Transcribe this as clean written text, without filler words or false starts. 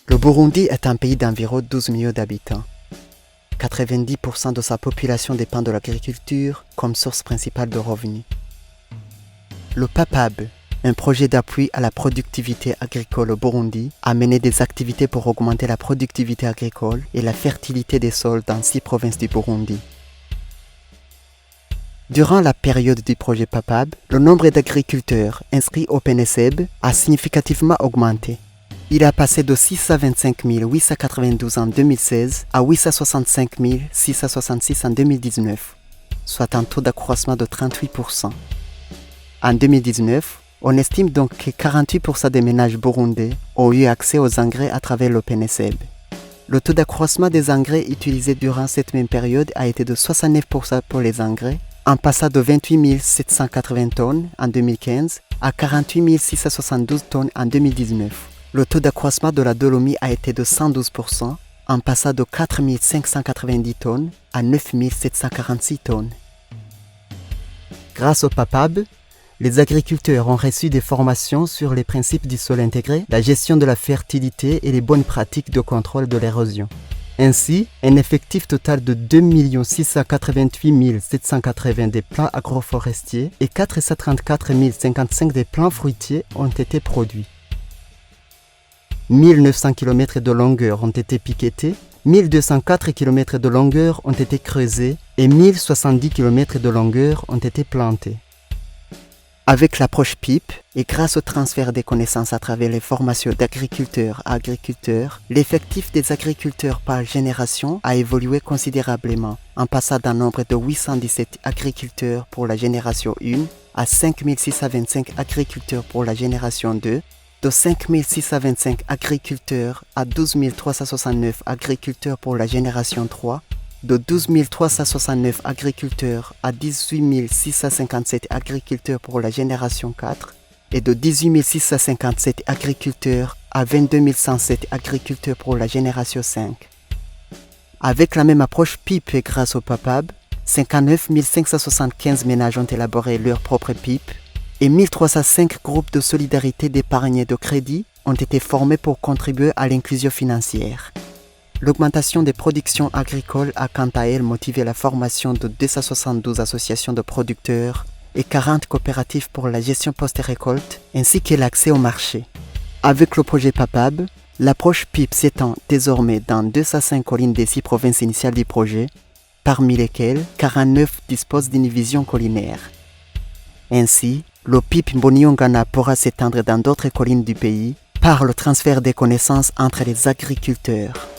Le Burundi est un pays d'environ 12 millions d'habitants. 90% de sa population dépend de l'agriculture comme source principale de revenus. Le PAPAB, un projet d'appui à la productivité agricole au Burundi, a mené des activités pour augmenter la productivité agricole et la fertilité des sols dans 6 provinces du Burundi. Durant la période du projet PAPAB, le nombre d'agriculteurs inscrits au PNSEB a significativement augmenté. Il a passé de 625 892 en 2016 à 865 666 en 2019, soit un taux d'accroissement de 38%. En 2019, on estime donc que 48% des ménages burundais ont eu accès aux engrais à travers le PNSEB. Le taux d'accroissement des engrais utilisés durant cette même période a été de 69% pour les engrais, en passant de 28 780 tonnes en 2015 à 48 672 tonnes en 2019. Le taux d'accroissement de la dolomie a été de 112%, en passant de 4 590 tonnes à 9 746 tonnes. Grâce au PAPAB, les agriculteurs ont reçu des formations sur les principes du sol intégré, la gestion de la fertilité et les bonnes pratiques de contrôle de l'érosion. Ainsi, un effectif total de 2 688 780 des plants agroforestiers et 434 055 des plants fruitiers ont été produits. 1900 km de longueur ont été piquetés, 1204 km de longueur ont été creusés et 1070 km de longueur ont été plantés. Avec l'approche PIP et grâce au transfert des connaissances à travers les formations d'agriculteurs à agriculteurs, l'effectif des agriculteurs par génération a évolué considérablement, en passant d'un nombre de 817 agriculteurs pour la génération 1 à 5625 agriculteurs pour la génération 2, de 5625 agriculteurs à 12 369 agriculteurs pour la génération 3, de 12 369 agriculteurs à 18 657 agriculteurs pour la génération 4 et de 18 657 agriculteurs à 22 107 agriculteurs pour la génération 5. Avec la même approche PIP et grâce au PAPAB, 59 575 ménages ont élaboré leur propre PIP et 1305 groupes de solidarité d'épargne et de crédit ont été formés pour contribuer à l'inclusion financière. L'augmentation des productions agricoles a quant à elle motivé la formation de 272 associations de producteurs et 40 coopératives pour la gestion post-récolte ainsi que l'accès au marché. Avec le projet PAPAB, l'approche PIP s'étend désormais dans 205 collines des 6 provinces initiales du projet, parmi lesquelles 49 disposent d'une vision collinaire. Ainsi, le PIP Mboniongana pourra s'étendre dans d'autres collines du pays par le transfert des connaissances entre les agriculteurs.